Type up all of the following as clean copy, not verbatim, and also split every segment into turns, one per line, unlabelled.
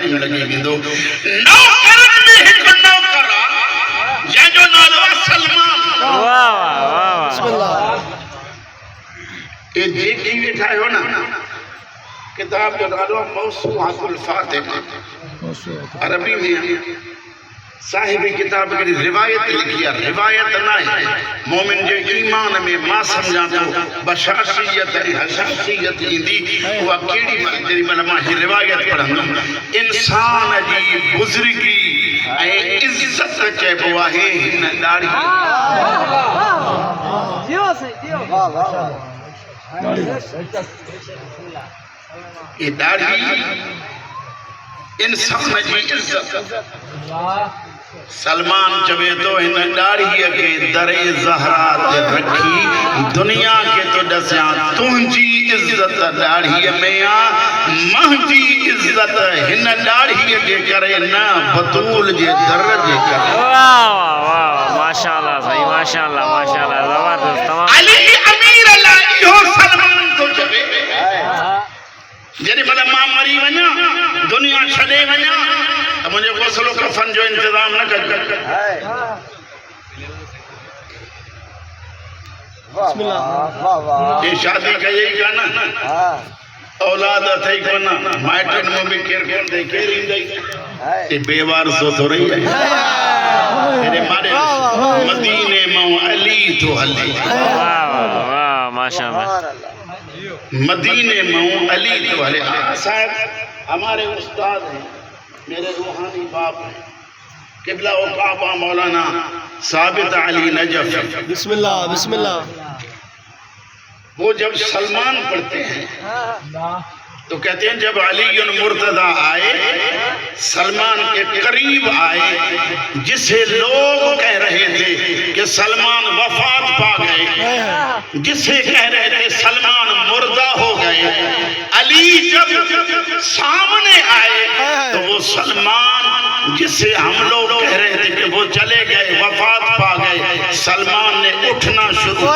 time लगी वेंदो नौकरनि में हिकु नौकर आहे जंहिंजो नालो आहे सलमान
वाह वाह वाह
बिस्मिल्लाह
ये जेकी वेठा आहियो न किताब जो नालो आहे मौसूआतुल फातिमा अरबी में साहिब किताब की रिवायत लिखी है रिवायत ना है मोमिन जे ईमान में मां समझा तो बशाशियत हशाशियत इंदी वो केड़ी जेरी मन मां रिवायत पढ़ंदम इंसान जी बुजुर्गी ए इज्जत चइबो आहे हिन दाढ़ी
जियो सही जियो वाह वाह
ये दाढ़ी इंसान जी इज्जत सलमान चवे तो हिन दाढ़ीअ खे दरे ज़हरा ते रखी दुनिया खे तो दसिया तुंहिंजी इज्जत दाढ़ीअ में आ मुंहिंजी इज्जत हिन दाढ़ीअ जे करे न बतूल जे दर जे करे
वाह वाह वाह माशाल्लाह भाई माशाल्लाह जबरदस्त तमाम
अली अमीर अल्लाह इहो सलमान तो चवे जेॾी महिल मां मरी वञा दुनिया छॾे वञा तो मुझे गौसलो कफन जो इंतजाम न कर ये शादी का यही गाना औलाद अथई कोना माइटन में भी केर कोन दे केर इंदई ये बेवार सो तो रही है तेरे मारे मदीने में अली तो हली
वाह वाह वाह माशाल्लाह
मदीने में अली तो हले साहब हमारे उस्ताद हैं मेरे रूहानी बाप हैं किबला व काबा मौलाना साबित अली नजफ
बिस्मिल्लाह बिस्मिल्लाह
वो जब सलमान पढ़ते हैं तो कहते हैं जब अली मुर्तदा आए सलमान के करीब आए जिसे लोग कह रहे थे कि सलमान वफात पा गए जिसे कह रहे थे सलमान मुर्दा हो गए अली जब सामने आए तो वो सलमान जिसे हम लोग कह रहे थे कि वो चले गए वफात पा गए सलमान ने उठना शुरू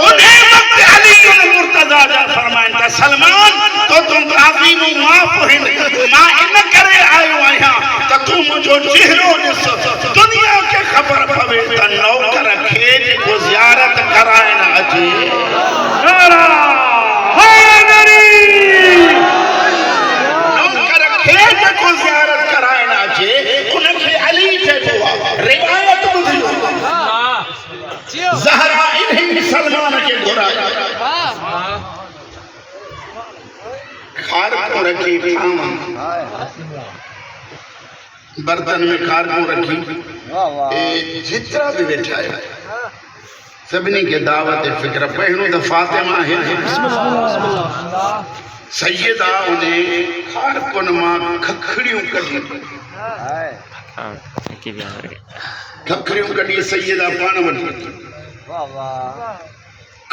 उन्हें वक्त अली मुर्तदा जा फरमाया सलमान तो तुम ताज़ीम माफ मां इन करे आयो आया तो तू मुझो चेहरो ॾिस दुनिया के खबर पवे त नौकर खे जेको ज़ियारत कराइण अचे नौकर खे जेको ज़ियारत कराइण अचे उनखे अली चइबो आहे रिवायत ॿुधियो ज़हरा इन्हीं सलमान के घुराया खार को रखी बर्तन में खार को रखी जितना भी बैठा है सभी के दावत फिक्र पहनू तो फातिमा है सैयदा उन्हें खार कोन मां खखड़ियों कढी खखड़ियों कढी सैयदा पान वठी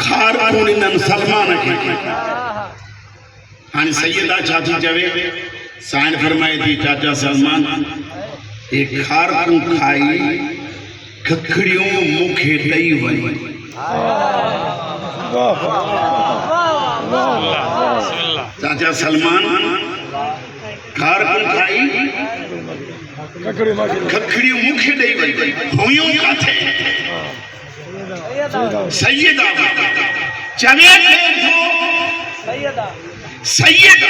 खार कोन इन्हनि सलमान खे हाँ सैयदा चाची चवे साइन फरमाए थी चाचा सलमान ये खार तू खाई खखड़ियों मुखे दई वई चाचा सलमान खार तू खाई खखड़ियों मुखे दई वई हुयूं काथे सैयदा चवे सैयद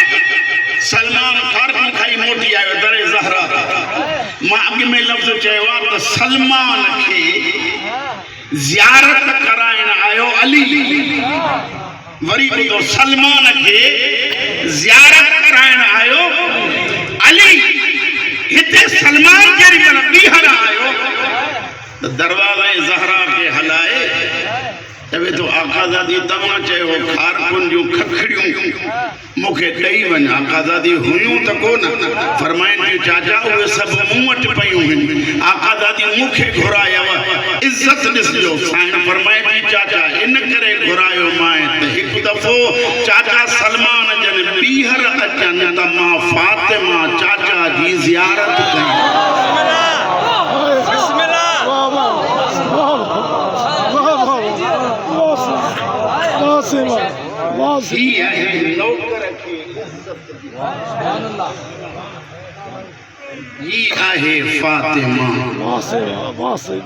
सलमान खारकन खाई मोटी आयो दरे ज़हरा मां अॻु में लफ़्ज़ चयो आहे त सलमान खे ज़ियारत कराइण आयो अली वरी ॿुधो सलमान खे ज़ियारत कराइण आयो अली हिते सलमान जेॾी महिल ॿीहर आयो त दरवाज़े ज़हरा खे हलाए चवे तो आकाज़ादी तव्हां चयो खारकुन जूं खखड़ियूं मूंखे ॾेई वञ आकाज़ादी हुयूं त कोन फरमाइनि थियूं चाचा उहे सभु मूं वटि पयूं आहिनि आकाज़ादी मूंखे घुरायव इज़त ॾिसजो साईं फरमाए थी चाचा इन करे घुरायो मां त हिकु दफ़ो चाचा सलमान जन ॿीहर अचनि त मां फातिमा चाचा जी ज़ियारत कयां ही है नौकर की इज्जत یہ آہے فاطمہ
واہ سے واہ سے